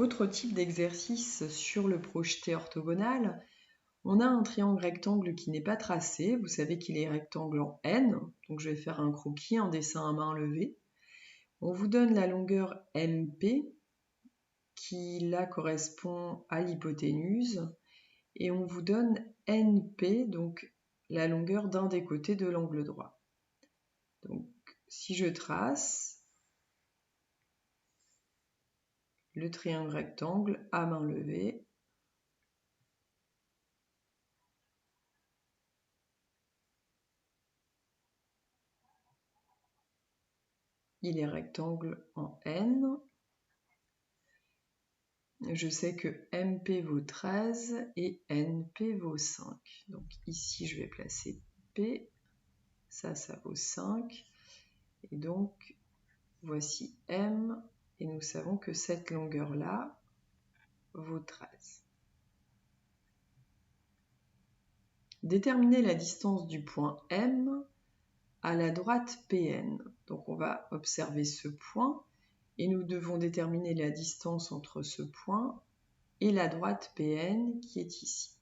autre type d'exercice sur le projeté orthogonal, on a un triangle rectangle qui n'est pas tracé. Vous savez qu'il est rectangle en N, donc je vais faire un croquis, un dessin à main levée. On vous donne la longueur MP, qui là correspond à l'hypoténuse, et on vous donne NP, donc la longueur d'un des côtés de l'angle droit. Donc si je trace le triangle rectangle à main levée, il est rectangle en N. Je sais que MP vaut 13 et NP vaut 5. Donc ici, je vais placer P. Ça vaut 5. Et donc, voici M. Et nous savons que cette longueur-là vaut 13. Déterminer la distance du point M à la droite PN. Donc on va observer ce point et nous devons déterminer la distance entre ce point et la droite PN qui est ici.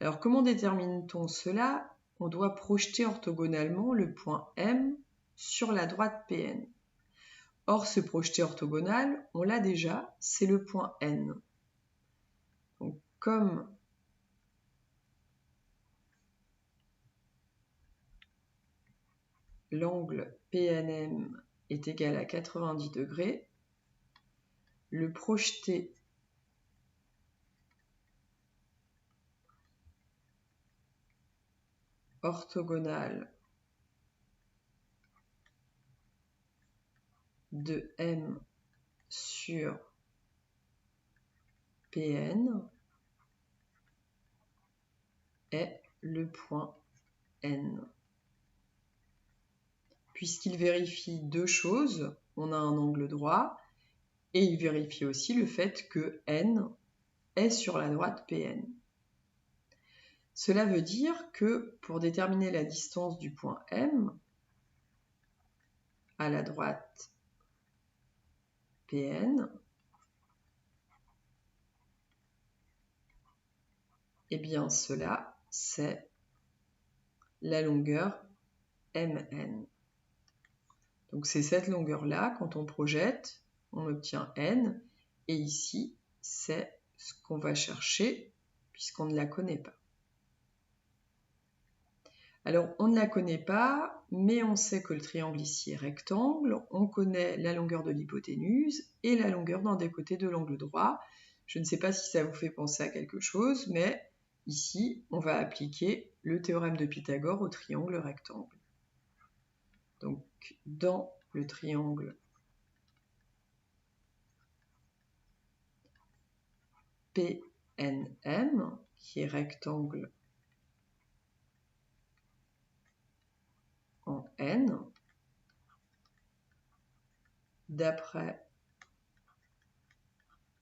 Alors comment détermine-t-on cela? On doit projeter orthogonalement le point M sur la droite PN. Or ce projeté orthogonal, on l'a déjà, c'est le point N. Donc comme l'angle PNM est égal à 90 degrés, le projeté orthogonal de M sur PN est le point N. Puisqu'il vérifie deux choses, on a un angle droit, et il vérifie aussi le fait que N est sur la droite PN. Cela veut dire que pour déterminer la distance du point M à la droite PN, eh bien cela c'est la longueur MN. Donc c'est cette longueur-là, quand on projette, on obtient N, et ici c'est ce qu'on va chercher puisqu'on ne la connaît pas. Alors, on ne la connaît pas, mais on sait que le triangle ici est rectangle. On connaît la longueur de l'hypoténuse et la longueur d'un des côtés de l'angle droit. Je ne sais pas si ça vous fait penser à quelque chose, mais ici, on va appliquer le théorème de Pythagore au triangle rectangle. Donc, dans le triangle PNM, qui est rectangle en N, d'après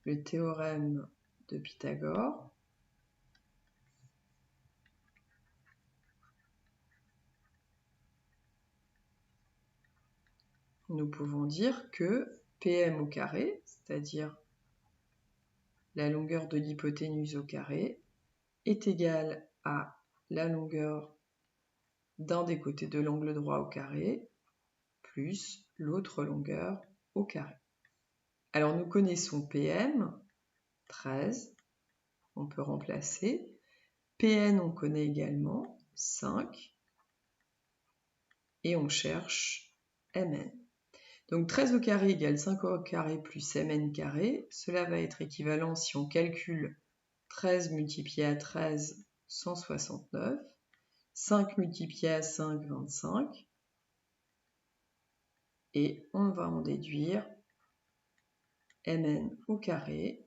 le théorème de Pythagore, nous pouvons dire que PM au carré, c'est-à-dire la longueur de l'hypoténuse au carré, est égale à la longueur d'un des côtés de l'angle droit au carré, plus l'autre longueur au carré. Alors nous connaissons PM, 13, on peut remplacer. PN, on connaît également, 5. Et on cherche MN. Donc 13 au carré égale 5 au carré plus Mn carré. Cela va être équivalent, si on calcule 13 multiplié à 13, 169. 5 multiplié à 5, 25. Et on va en déduire Mn au carré,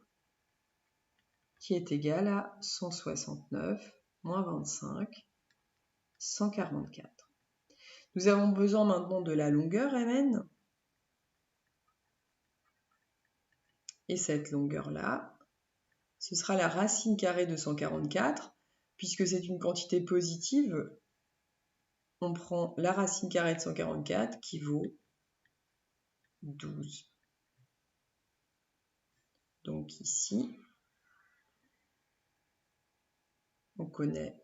qui est égal à 169 moins 25, 144. Nous avons besoin maintenant de la longueur Mn. Et cette longueur-là, ce sera la racine carrée de 144. Puisque c'est une quantité positive, on prend la racine carrée de 144 qui vaut 12. Donc ici, on connaît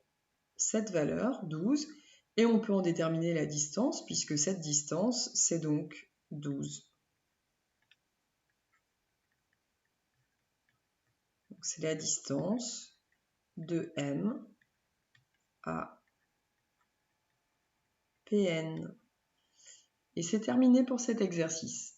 cette valeur, 12, et on peut en déterminer la distance, puisque cette distance, c'est donc 12. C'est la distance de M à Pn. Et c'est terminé pour cet exercice.